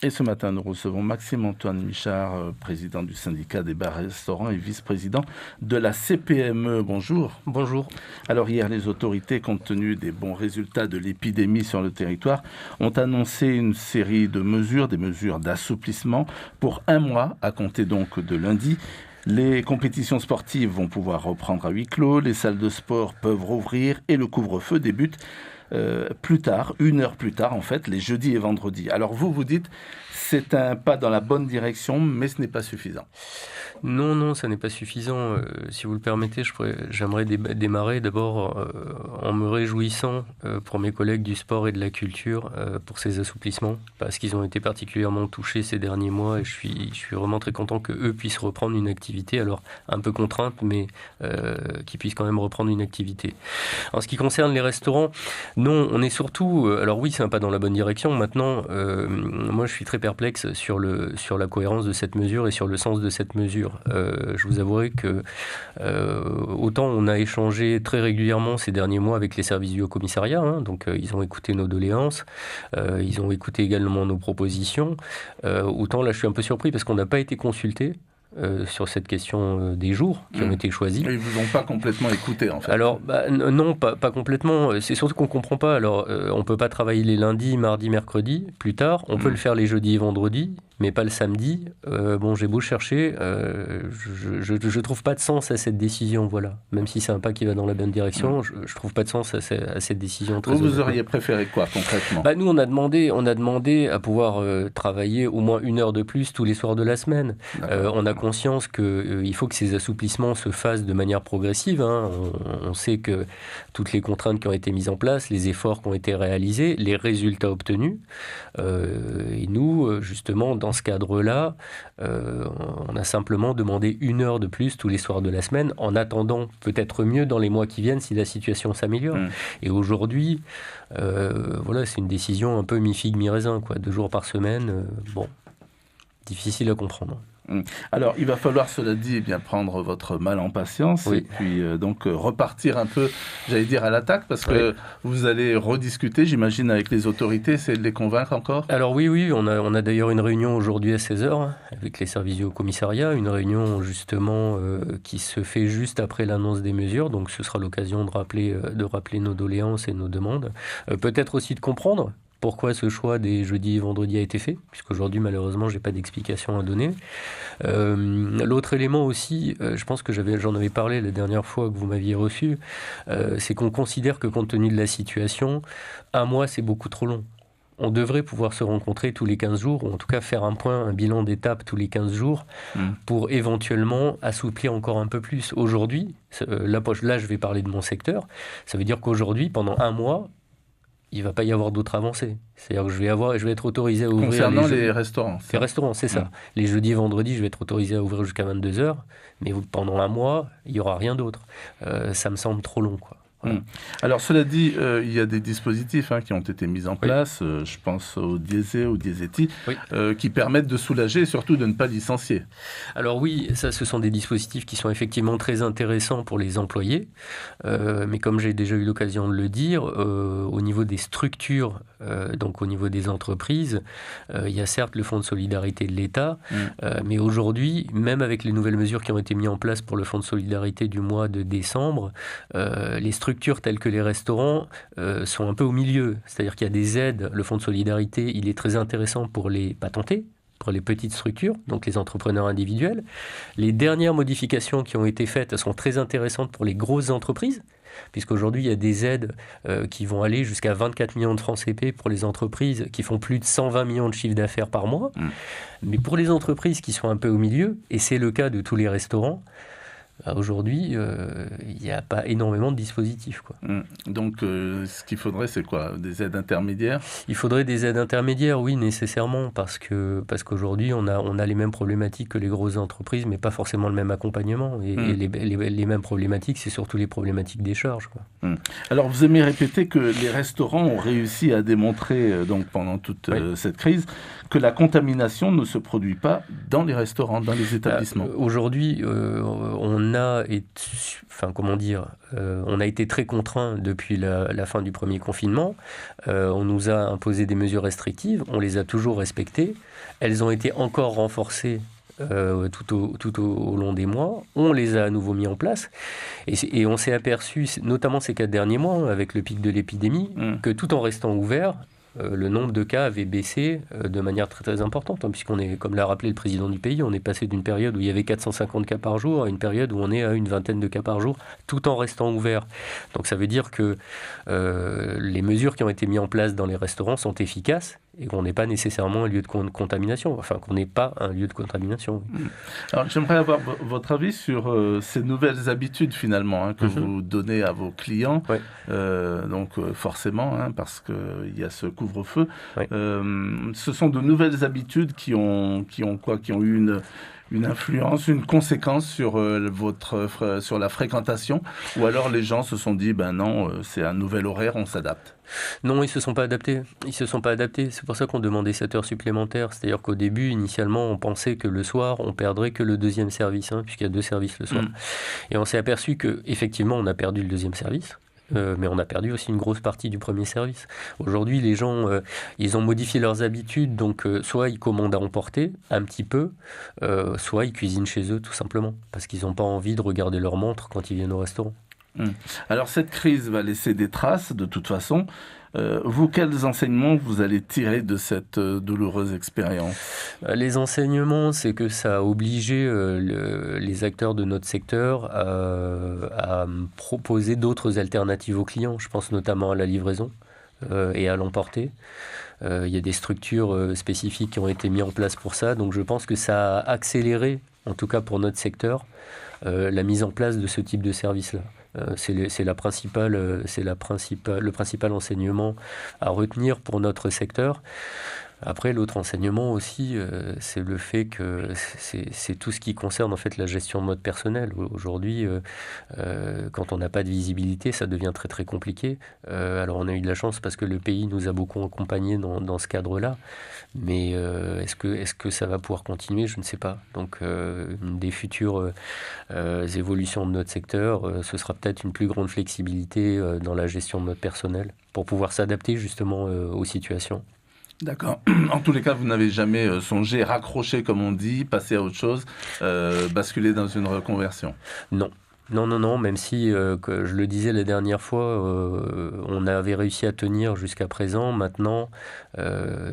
Et ce matin, nous recevons Maxime-Antoine Michard, président du syndicat des bars-restaurants et vice-président de la CPME. Bonjour. Bonjour. Alors hier, les autorités, compte tenu des bons résultats de l'épidémie sur le territoire, ont annoncé une série de mesures, des mesures d'assouplissement pour un mois, à compter donc de lundi. Les compétitions sportives vont pouvoir reprendre à huis clos, les salles de sport peuvent rouvrir et le couvre-feu débute plus tard, 1 heure plus tard en fait, les jeudis et vendredis. Alors vous dites, c'est un pas dans la bonne direction, mais ce n'est pas suffisant. Non, ça n'est pas suffisant. Si vous le permettez, j'aimerais démarrer d'abord en me réjouissant pour mes collègues du sport et de la culture pour ces assouplissements, parce qu'ils ont été particulièrement touchés ces derniers mois et je suis vraiment très content qu'eux puissent reprendre une activité, alors un peu contrainte, mais qu'ils puissent quand même reprendre une activité. En ce qui concerne les restaurants, non, on est surtout... alors oui, c'est un pas dans la bonne direction. Maintenant, moi je suis très perplexe sur la cohérence de cette mesure et sur le sens de cette mesure. Je vous avouerai que autant on a échangé très régulièrement ces derniers mois avec les services du Haut-Commissariat, donc ils ont écouté nos doléances, ils ont écouté également nos propositions, autant là je suis un peu surpris parce qu'on n'a pas été consulté sur cette question des jours qui ont été choisis. Ils ne vous ont pas complètement écouté en fait. Alors, non, pas complètement. C'est surtout qu'on ne comprend pas. Alors, on ne peut pas travailler les lundis, mardis, mercredis, plus tard. On peut le faire les jeudis et vendredis, mais pas le samedi. J'ai beau chercher, je ne trouve pas de sens à cette décision, voilà. Même si c'est un pas qui va dans la bonne direction, je ne trouve pas de sens à cette décision. Vous auriez préféré quoi concrètement ? Nous, on a demandé à pouvoir travailler au moins 1 heure de plus tous les soirs de la semaine. On a conscience qu'il faut que ces assouplissements se fassent de manière progressive. On sait que toutes les contraintes qui ont été mises en place, les efforts qui ont été réalisés, les résultats obtenus. Et nous, justement, dans ce cadre-là, on a simplement demandé 1 heure de plus tous les soirs de la semaine, en attendant peut-être mieux dans les mois qui viennent si la situation s'améliore. Et aujourd'hui, c'est une décision un peu mi-figue, mi-raisin, 2 jours par semaine. Difficile à comprendre. Alors, il va falloir, cela dit, prendre votre mal en patience et puis donc repartir un peu, j'allais dire, à l'attaque, parce que vous allez rediscuter, j'imagine, avec les autorités, essayer de les convaincre encore. Alors oui, on a d'ailleurs une réunion aujourd'hui à 16h avec les services du Haut-Commissariat, une réunion justement qui se fait juste après l'annonce des mesures, donc ce sera l'occasion de rappeler nos doléances et nos demandes. Peut-être aussi de comprendre pourquoi ce choix des jeudis et vendredis a été fait, puisqu'aujourd'hui, malheureusement, je n'ai pas d'explication à donner. L'autre élément aussi, je pense que j'en avais parlé la dernière fois que vous m'aviez reçu, c'est qu'on considère que compte tenu de la situation, 1 mois, c'est beaucoup trop long. On devrait pouvoir se rencontrer tous les 15 jours, ou en tout cas faire un bilan d'étape tous les 15 jours, pour éventuellement assouplir encore un peu plus. Aujourd'hui, là, je vais parler de mon secteur, ça veut dire qu'aujourd'hui, pendant 1 mois, il ne va pas y avoir d'autres avancées. C'est-à-dire que je vais être autorisé à ouvrir... Concernant les restaurants. Les restaurants, c'est ça. Les jeudis et vendredis, je vais être autorisé à ouvrir jusqu'à 22h, mais pendant 1 mois, il n'y aura rien d'autre. Ça me semble trop long, Voilà. Alors, cela dit, il y a des dispositifs qui ont été mis en place, je pense au Diesé, au Diesetti, qui permettent de soulager et surtout de ne pas licencier. Alors oui, ce sont des dispositifs qui sont effectivement très intéressants pour les employés, mais comme j'ai déjà eu l'occasion de le dire, au niveau des structures, donc au niveau des entreprises, il y a certes le fonds de solidarité de l'État, mais aujourd'hui, même avec les nouvelles mesures qui ont été mises en place pour le fonds de solidarité du mois de décembre, les structures telles que les restaurants sont un peu au milieu. C'est-à-dire qu'il y a des aides. Le fonds de solidarité, il est très intéressant pour les patentés, pour les petites structures, donc les entrepreneurs individuels. Les dernières modifications qui ont été faites sont très intéressantes pour les grosses entreprises, puisqu'aujourd'hui, il y a des aides qui vont aller jusqu'à 24 millions de francs CP pour les entreprises qui font plus de 120 millions de chiffres d'affaires par mois. Mais pour les entreprises qui sont un peu au milieu, et c'est le cas de tous les restaurants, aujourd'hui, il n'y a pas énormément de dispositifs. Donc, ce qu'il faudrait, c'est quoi ? Des aides intermédiaires ? Il faudrait des aides intermédiaires, oui, nécessairement, parce qu'aujourd'hui, on a les mêmes problématiques que les grosses entreprises, mais pas forcément le même accompagnement. Et les mêmes problématiques, c'est surtout les problématiques des charges. Alors, vous aimez répéter que les restaurants ont réussi à démontrer, donc pendant toute cette crise, que la contamination ne se produit pas dans les restaurants, dans les établissements. Aujourd'hui, on on a été très contraints depuis la fin du premier confinement. On nous a imposé des mesures restrictives, on les a toujours respectées. Elles ont été encore renforcées tout au long des mois. On les a à nouveau mis en place. Et on s'est aperçu, notamment ces 4 derniers mois, avec le pic de l'épidémie, que tout en restant ouvert, le nombre de cas avait baissé de manière très, très importante, puisqu'on est, comme l'a rappelé le président du pays, on est passé d'une période où il y avait 450 cas par jour à une période où on est à une vingtaine de cas par jour, tout en restant ouvert. Donc ça veut dire que les mesures qui ont été mises en place dans les restaurants sont efficaces et qu'on n'est pas nécessairement un lieu de contamination, qu'on n'est pas un lieu de contamination. Alors j'aimerais avoir votre avis sur ces nouvelles habitudes finalement que vous donnez à vos clients, donc forcément, parce qu'il y a ce couvre-feu. Ce sont de nouvelles habitudes qui ont eu une influence, une conséquence sur sur la fréquentation, ou alors les gens se sont dit non, c'est un nouvel horaire, on s'adapte. Non, ils se sont pas adaptés. C'est pour ça qu'on demandait 7 heures supplémentaires. C'est-à-dire qu'au début, initialement, on pensait que le soir, on perdrait que le deuxième service, puisqu'il y a 2 services le soir. Et on s'est aperçu que effectivement, on a perdu le deuxième service. Mais on a perdu aussi une grosse partie du premier service. Aujourd'hui, les gens, ils ont modifié leurs habitudes, donc soit ils commandent à emporter un petit peu, soit ils cuisinent chez eux tout simplement, parce qu'ils n'ont pas envie de regarder leur montre quand ils viennent au restaurant. Alors cette crise va laisser des traces de toute façon. Vous, quels enseignements vous allez tirer de cette douloureuse expérience ? Les enseignements, c'est que ça a obligé les acteurs de notre secteur à proposer d'autres alternatives aux clients. Je pense notamment à la livraison et à l'emporter. Il y a des structures spécifiques qui ont été mises en place pour ça. Donc je pense que ça a accéléré, en tout cas pour notre secteur, la mise en place de ce type de service-là. C'est le principal enseignement à retenir pour notre secteur. Après, l'autre enseignement aussi, c'est le fait que c'est tout ce qui concerne en fait la gestion de notre personnel. Aujourd'hui, quand on n'a pas de visibilité, ça devient très très compliqué. Alors on a eu de la chance parce que le pays nous a beaucoup accompagnés dans ce cadre-là. Mais est-ce que ça va pouvoir continuer ? Je ne sais pas. Donc une des futures évolutions de notre secteur, ce sera peut-être une plus grande flexibilité dans la gestion de notre personnel pour pouvoir s'adapter justement aux situations. D'accord. En tous les cas, vous n'avez jamais songé raccrocher, comme on dit, passer à autre chose, basculer dans une reconversion ? Non. Non, même si, que je le disais la dernière fois, on avait réussi à tenir jusqu'à présent. Maintenant,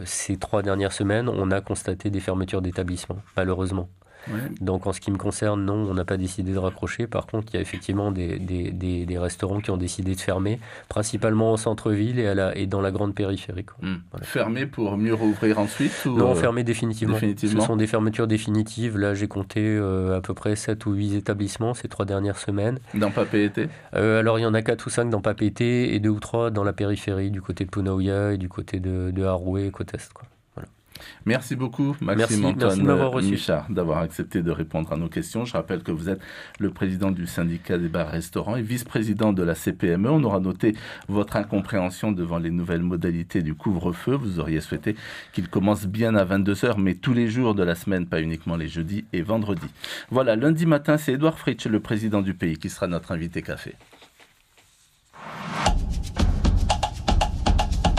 ces 3 dernières semaines, on a constaté des fermetures d'établissements, malheureusement. Ouais. Donc en ce qui me concerne, non, on n'a pas décidé de raccrocher. Par contre, il y a effectivement des restaurants qui ont décidé de fermer, principalement au centre-ville et dans la grande périphérie. Voilà. Fermer pour mieux rouvrir ensuite ou Non, fermer définitivement. Ce sont des fermetures définitives. Là, j'ai compté à peu près 7 ou 8 établissements ces 3 dernières semaines. Dans Papeete ? Alors, il y en a 4 ou 5 dans Papeete et 2 ou 3 dans la périphérie, du côté de Punaouia et du côté de Haroué, côte est, quoi. Merci beaucoup, Maxime-Antoine Michard, d'avoir accepté de répondre à nos questions. Je rappelle que vous êtes le président du syndicat des bars-restaurants et vice-président de la CPME. On aura noté votre incompréhension devant les nouvelles modalités du couvre-feu. Vous auriez souhaité qu'il commence bien à 22h, mais tous les jours de la semaine, pas uniquement les jeudis et vendredis. Voilà, lundi matin, c'est Édouard Fritsch, le président du pays, qui sera notre invité café.